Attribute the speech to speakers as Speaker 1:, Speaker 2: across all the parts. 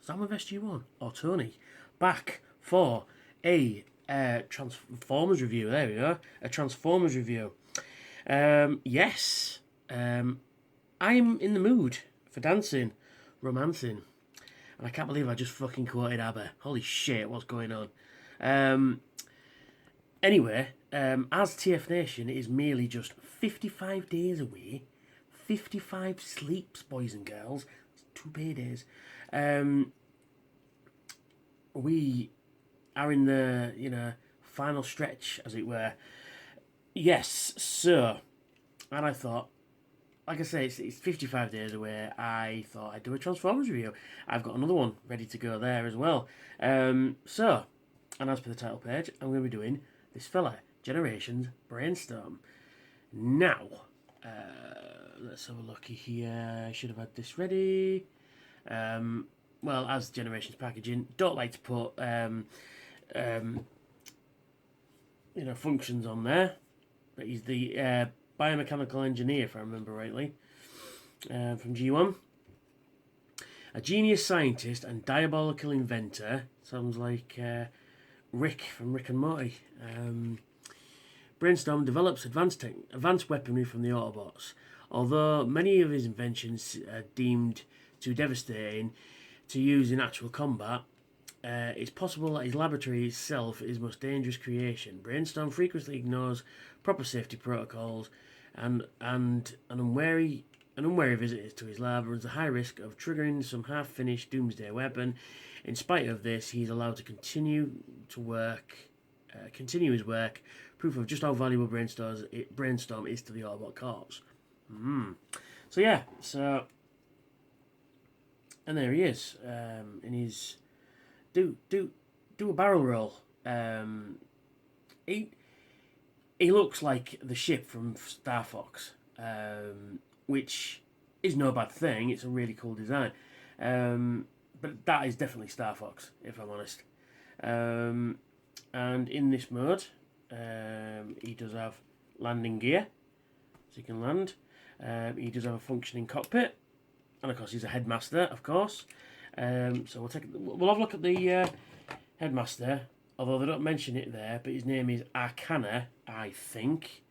Speaker 1: Sam with SG1 or Tony back for a Transformers review. There we go, a Transformers review. Yes, I'm in the mood for dancing, romancing, and I can't believe I just fucking quoted ABBA. Holy shit, what's going on? Anyway, as TF Nation is merely just 55 days away, 55 sleeps, boys and girls, 2 paydays. We are in the final stretch, as it were. Yes, so, and I thought, like I say, it's 55 days away. I thought I'd do a Transformers review. I've got another one ready to go there as well. So, and as per the title page, I'm going to be doing this fella, Generations Brainstorm. Now, let's have a looky here. I should have had this ready. Well, as Generations packaging, don't like to put functions on there, but he's the biomechanical engineer, if I remember rightly, from G1. A genius scientist and diabolical inventor. Sounds like Rick from Rick and Morty. Brainstorm develops advanced weaponry from the Autobots. Although many of his inventions are deemed too devastating to use in actual combat, it's possible that his laboratory itself is his most dangerous creation. Brainstorm frequently ignores proper safety protocols, and an unwary visitors to his lab runs a high risk of triggering some half-finished doomsday weapon. In spite of this, he's allowed to continue his work, proof of just how valuable Brainstorm is to the Autobot Corps. So yeah, and there he is, in his do a barrel roll. He looks like the ship from Star Fox, which is no bad thing. It's a really cool design, but that is definitely Star Fox, if I'm honest. And in this mode, he does have landing gear, so he can land. He does have a functioning cockpit, and of course he's a headmaster, of course. So we'll have a look at the headmaster, although they don't mention it there, but his name is Arcana, I think.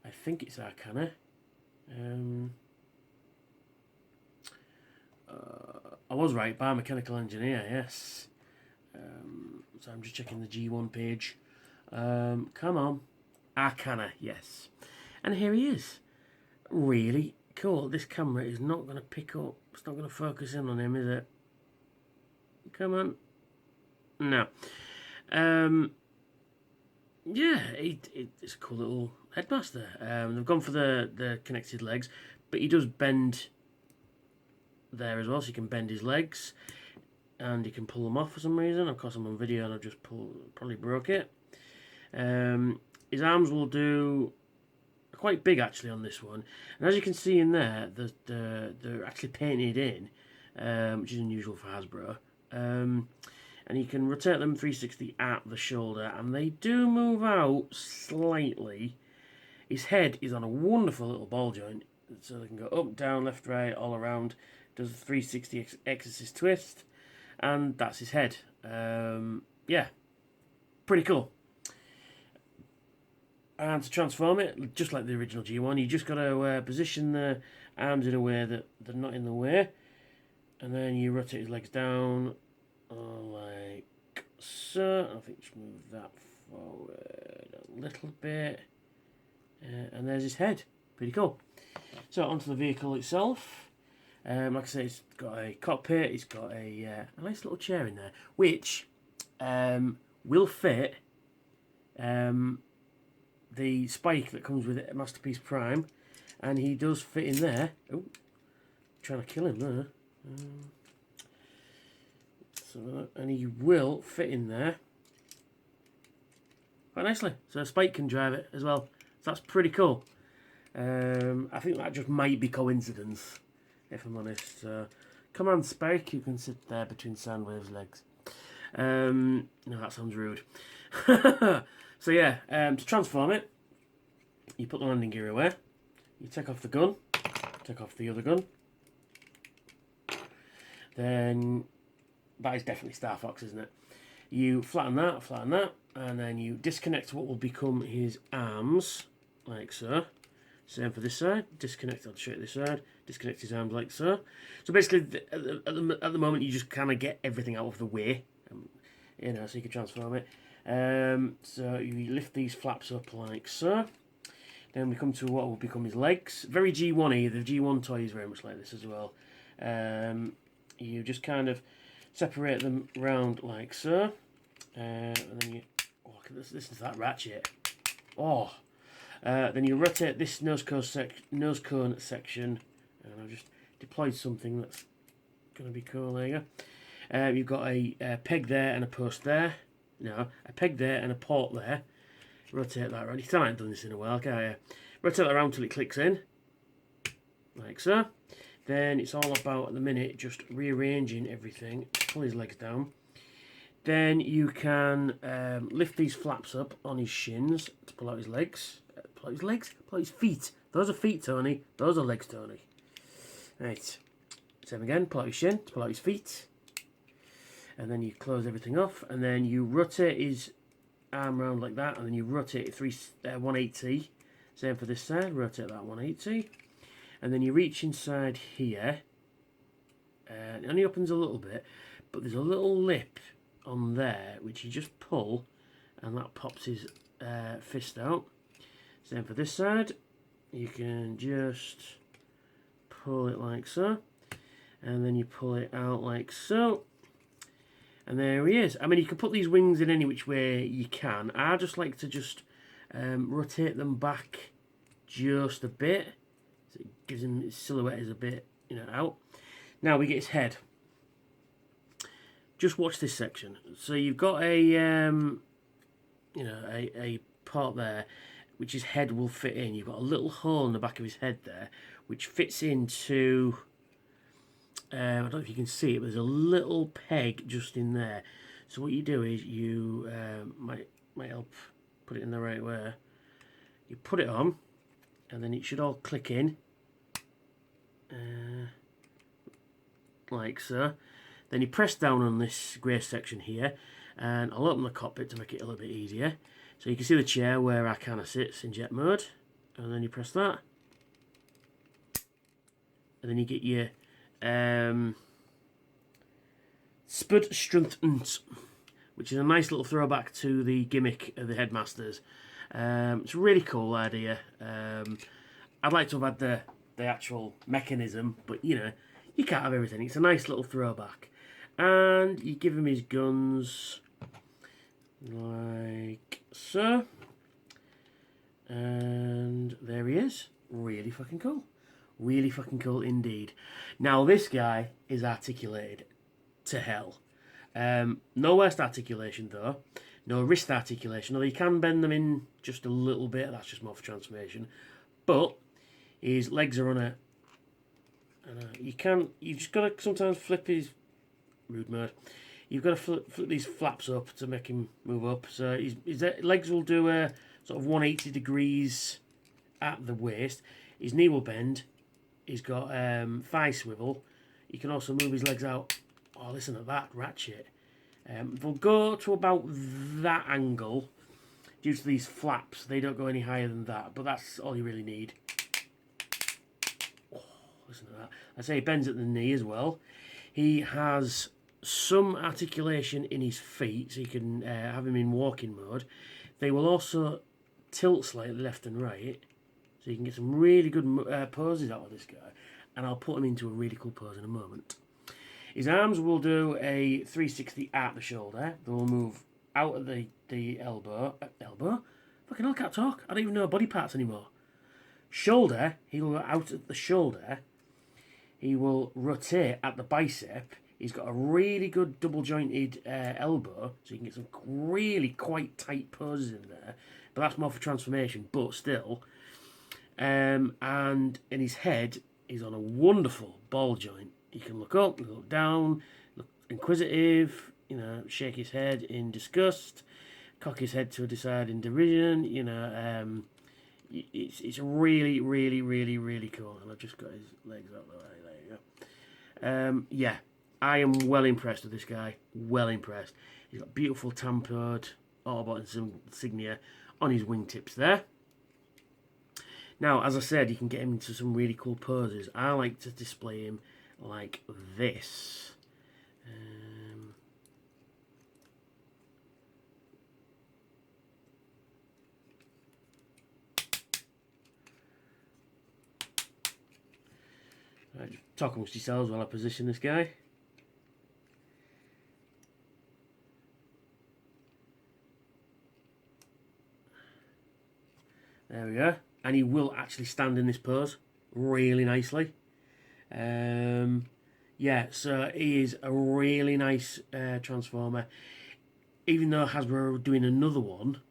Speaker 1: I think it's Arcana. I was right, biomechanical engineer, yes. So I'm just checking the G1 page. Come on. Arcana, yes. And here he is. Really cool. This camera is not going to pick up. It's not going to focus in on him, is it? Come on. No. Yeah, it's a cool little headmaster. They've gone for the connected legs, but he does bend there as well, so you can bend his legs, and you can pull them off for some reason. Of course, I'm on video and I've just probably broke it. His arms will do quite big actually on this one, and as you can see in there, they're actually painted in, which is unusual for Hasbro. And you can rotate them 360 at the shoulder, and they do move out slightly. His head is on a wonderful little ball joint, so they can go up, down, left, right, all around. Does a 360 exorcist twist, and that's his head. Yeah, pretty cool. And to transform it, just like the original G1, you just got to position the arms in a way that they're not in the way, and then you rotate his legs down, like so. I think just move that forward a little bit, and there's his head. Pretty cool. So onto the vehicle itself. Like I say, it's got a cockpit. It's got a nice little chair in there, which will fit the spike that comes with it, Masterpiece Prime, and he does fit in there. Oh, trying to kill him there. And he will fit in there quite nicely. So Spike can drive it as well. So that's pretty cool. I think that just might be coincidence, if I'm honest. Come on, Spike, you can sit there between Soundwave's legs. No, that sounds rude. So yeah, to transform it, you put the landing gear away, you take off the gun, take off the other gun, then that is definitely Star Fox, isn't it? You flatten that, and then you disconnect what will become his arms, like so. Same for this side. Disconnect. I'll show you this side. Disconnect his arms like so. So basically, at the moment, you just kind of get everything out of the way, you know, so you can transform it. So you lift these flaps up like so. Then we come to what will become his legs. Very G1-y. The G1 toy is very much like this as well. You just kind of separate them round like so. And then you... Oh, look at this. This is that ratchet. Oh. Then you rotate this nose cone section. And I've just deployed something that's going to be cool. There you go. You've got a peg there and a post there. No, a peg there and a port there. Rotate that around. You still haven't done this in a while, can't you? Rotate that around till it clicks in. Like so. Then it's all about, at the minute, just rearranging everything. Pull his legs down. Then you can lift these flaps up on his shins to pull out his legs. Pull out his legs? Pull out his feet. Those are feet, Tony. Those are legs, Tony. Right. Same again. Pull out his shin to pull out his feet. And then you close everything off. And then you rotate his arm round like that. And then you rotate it 180. Same for this side. Rotate that 180. And then you reach inside here. And it only opens a little bit. But there's a little lip on there which you just pull. And that pops his fist out. Same for this side. You can just pull it like so. And then you pull it out like so. And there he is. I mean, you can put these wings in any which way you can. I just like to just rotate them back just a bit. So it gives him his silhouette is a bit, you know, out. Now we get his head. Just watch this section. So you've got a, you know, a part there which his head will fit in. You've got a little hole in the back of his head there which fits into... I don't know if you can see it, but there's a little peg just in there. So what you do is you might help put it in the right way. You put it on, and then it should all click in, like so. Then you press down on this grey section here, and I'll open the cockpit to make it a little bit easier. So you can see the chair where Arcana sits in jet mode, and then you press that, and then you get your Spud Strengthens, which is a nice little throwback to the gimmick of the Headmasters. It's a really cool idea. I'd like to have had the actual mechanism, but you know, you can't have everything. It's a nice little throwback. And you give him his guns like so. And there he is. Really fucking cool. Really fucking cool indeed. Now this guy is articulated to hell. No waist articulation though. No wrist articulation. Although you can bend them in just a little bit. That's just more for transformation. But his legs are on a... You've just got to sometimes flip his... Rude mode. You've got to flip these flaps up to make him move up. So his legs will do a sort of 180 degrees at the waist. His knee will bend. He's got thigh swivel. You can also move his legs out. Oh, listen to that ratchet. They'll go to about that angle due to these flaps. They don't go any higher than that, but that's all you really need. Oh, listen to that. I say he bends at the knee as well. He has some articulation in his feet, so you can have him in walking mode. They will also tilt slightly left and right. So you can get some really good poses out of this guy. And I'll put him into a really cool pose in a moment. His arms will do a 360 at the shoulder. They will move out of the elbow. Elbow? Fucking hell, I can't talk. I don't even know body parts anymore. Shoulder, he will go out at the shoulder. He will rotate at the bicep. He's got a really good double jointed elbow. So you can get some really quite tight poses in there. But that's more for transformation, but still... and in his head, he's on a wonderful ball joint. He can look up, look down, look inquisitive, you know, shake his head in disgust, cock his head to a side in derision, you know. It's really, really, really, really cool. And I've just got his legs out the way. There you go. Yeah. I am well impressed with this guy. Well impressed. He's got beautiful tampered Autobot insignia on his wingtips there. Now, as I said, you can get him into some really cool poses. I like to display him like this. Right, just talk amongst yourselves while I position this guy. There we go. And he will actually stand in this pose really nicely. Yeah, so he is a really nice Transformer. Even though Hasbro are doing another one,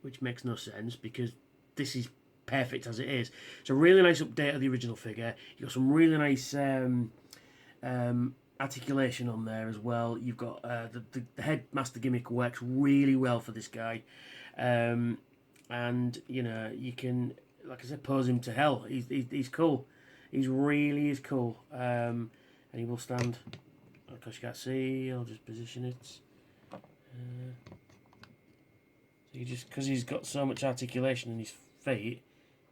Speaker 1: which makes no sense because this is perfect as it is. It's a really nice update of the original figure. You've got some really nice articulation on there as well. You've got the Headmaster gimmick works really well for this guy. And, you know, you can, like I said, pose him to hell. He's cool. He's really is cool. And he will stand, because you can't see, I'll just position it. So you just, because he's got so much articulation in his feet,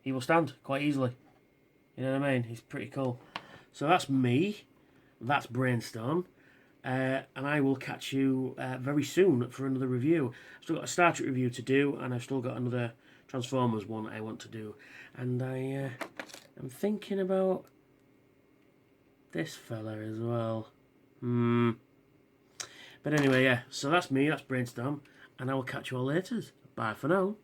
Speaker 1: he will stand quite easily. You know what I mean? He's pretty cool. So that's me. That's Brainstorm. And I will catch you very soon for another review. I've still got a Star Trek review to do, and I've still got another Transformers one I want to do. And I'm thinking about this fella as well. But anyway, yeah, so that's me, that's Brainstorm, and I will catch you all later. Bye for now.